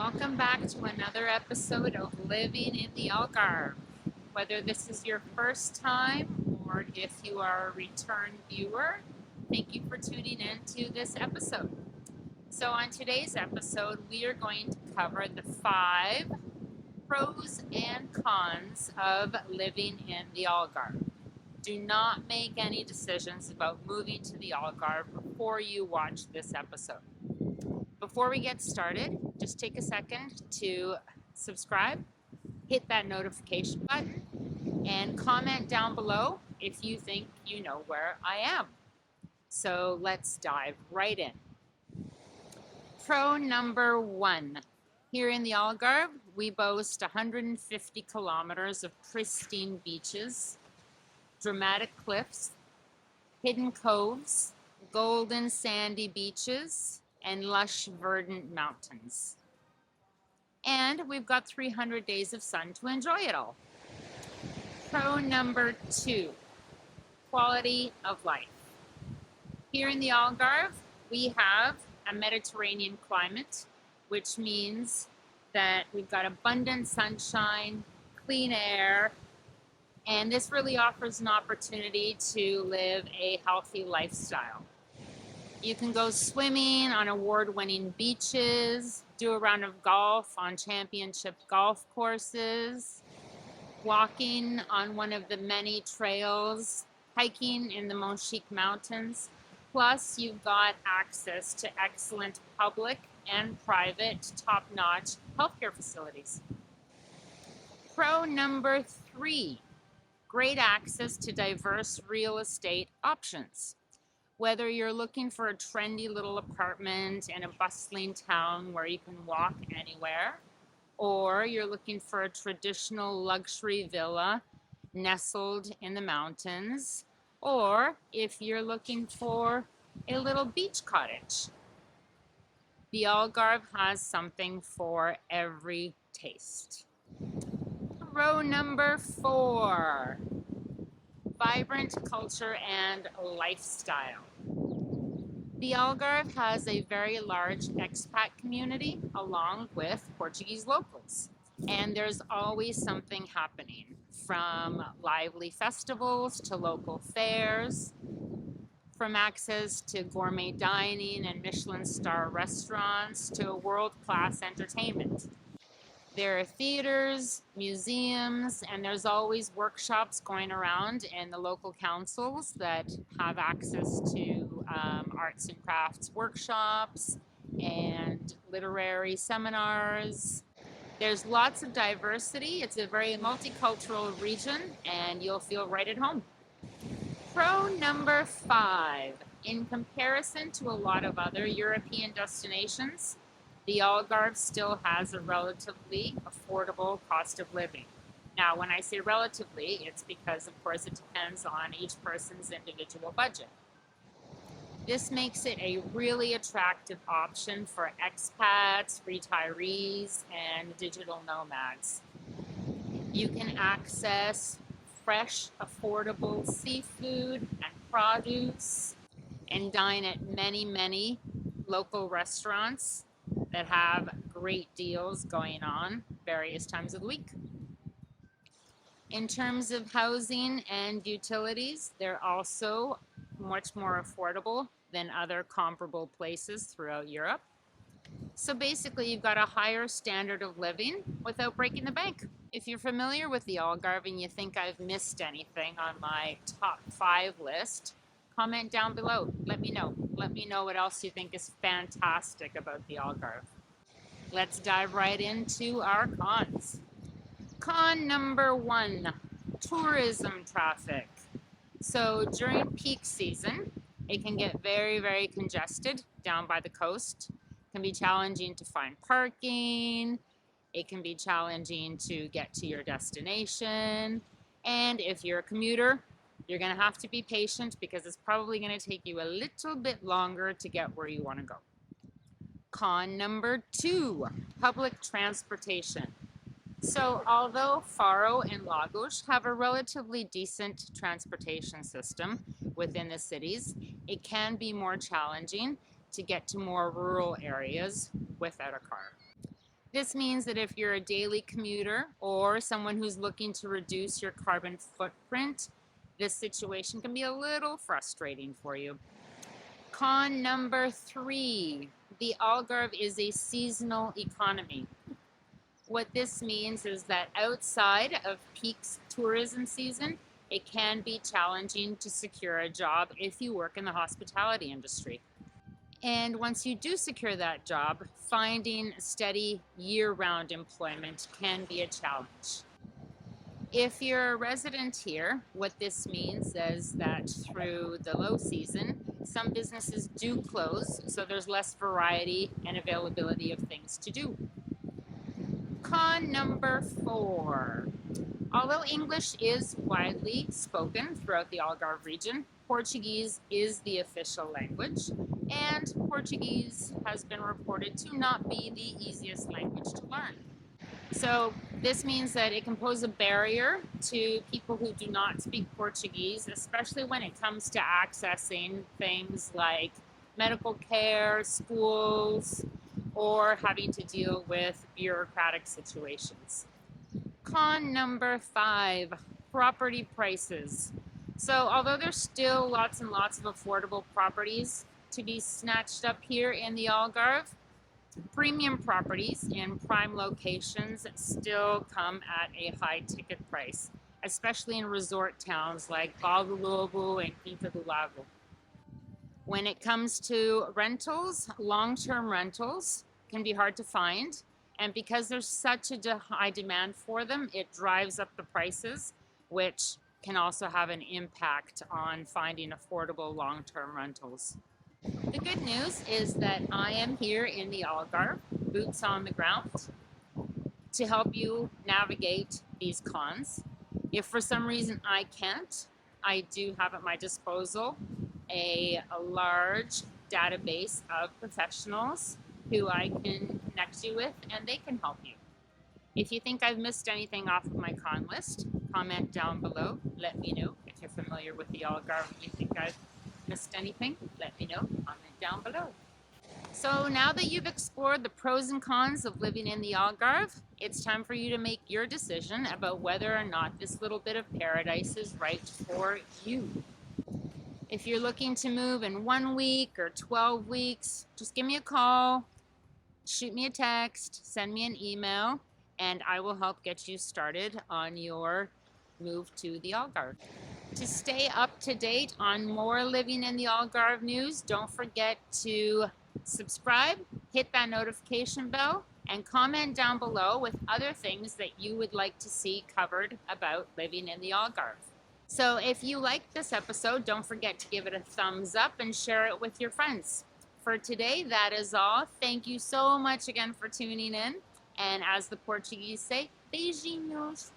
Welcome back to another episode of Living in the Algarve. Whether this is your first time or if you are a return viewer, thank you for tuning in to this episode. So on today's episode, we are going to cover the 5 pros and cons of living in the Algarve. Do not make any decisions about moving to the Algarve before you watch this episode. Before we get started, just take a second to subscribe, hit that notification button, and comment down below if you think you know where I am. So let's dive right in. Pro number 1. Here in the Algarve, we boast 150 kilometers of pristine beaches, dramatic cliffs, hidden coves, golden sandy beaches, and lush verdant mountains. And we've got 300 days of sun to enjoy it all. Pro number 2, quality of life. Here in the Algarve, we have a Mediterranean climate, which means that we've got abundant sunshine, clean air, and this really offers an opportunity to live a healthy lifestyle. You can go swimming on award-winning beaches, do a round of golf on championship golf courses, walking on one of the many trails, hiking in the Monchique Mountains. Plus, you've got access to excellent public and private top-notch healthcare facilities. Pro number 3, great access to diverse real estate options. Whether you're looking for a trendy little apartment in a bustling town where you can walk anywhere, or you're looking for a traditional luxury villa nestled in the mountains, or if you're looking for a little beach cottage, the Algarve has something for every taste. Pro number 4, vibrant culture and lifestyle. The Algarve has a very large expat community along with Portuguese locals, and there's always something happening, from lively festivals to local fairs, from access to gourmet dining and Michelin star restaurants to world-class entertainment. There are theaters, museums, and there's always workshops going around in the local councils that have access to arts and crafts workshops and literary seminars. There's lots of diversity. It's a very multicultural region, and you'll feel right at home. Pro number 5. In comparison to a lot of other European destinations, the Algarve still has a relatively affordable cost of living. Now, when I say relatively, it's because, of course, it depends on each person's individual budget. This makes it a really attractive option for expats, retirees, and digital nomads. You can access fresh, affordable seafood and produce and dine at many local restaurants that have great deals going on various times of the week. In terms of housing and utilities, they're also much more affordable than other comparable places throughout Europe. So basically, you've got a higher standard of living without breaking the bank. If you're familiar with the Algarve and you think I've missed anything on my top 5 list, comment down below. Let me know. Let me know what else you think is fantastic about the Algarve. Let's dive right into our cons. Con number 1, tourism traffic. So during peak season, it can get very congested down by the coast. It can be challenging to find parking. It can be challenging to get to your destination. And if you're a commuter, you're going to have to be patient because it's probably going to take you a little bit longer to get where you want to go. Con number 2, public transportation. So although Faro and Lagos have a relatively decent transportation system within the cities, it can be more challenging to get to more rural areas without a car. This means that if you're a daily commuter or someone who's looking to reduce your carbon footprint, this situation can be a little frustrating for you. Con number 3, the Algarve is a seasonal economy. What this means is that outside of peak tourism season, it can be challenging to secure a job if you work in the hospitality industry. And once you do secure that job, finding steady year-round employment can be a challenge. If you're a resident here, what this means is that through the low season, some businesses do close, so there's less variety and availability of things to do. Con number 4. Although English is widely spoken throughout the Algarve region, Portuguese is the official language, and Portuguese has been reported to not be the easiest language to learn. So this means that it can pose a barrier to people who do not speak Portuguese, especially when it comes to accessing things like medical care, schools, or having to deal with bureaucratic situations. Con number 5, property prices. So although there's still lots and lots of affordable properties to be snatched up here in the Algarve, premium properties in prime locations still come at a high ticket price, especially in resort towns like Algarve and Quinta do Lago. When it comes to rentals, long-term rentals can be hard to find, and because there's such a high demand for them, it drives up the prices, which can also have an impact on finding affordable long-term rentals. The good news is that I am here in the Algarve, boots on the ground, to help you navigate these cons. If for some reason I can't, I do have at my disposal a large database of professionals who I can connect you with, and they can help you. If you think I've missed anything off of my con list, comment down below. Let me know. If you're familiar with the Algarve and you think I've missed anything, let me know. Comment down below. So now that you've explored the pros and cons of living in the Algarve, it's time for you to make your decision about whether or not this little bit of paradise is right for you. If you're looking to move in 1 week or 12 weeks, just give me a call, shoot me a text, send me an email, and I will help get you started on your move to the Algarve. To stay up to date on more living in the Algarve news, don't forget to subscribe, hit that notification bell, and comment down below with other things that you would like to see covered about living in the Algarve. So if you liked this episode, don't forget to give it a thumbs up and share it with your friends. For today, that is all. Thank you so much again for tuning in. And as the Portuguese say, beijinhos.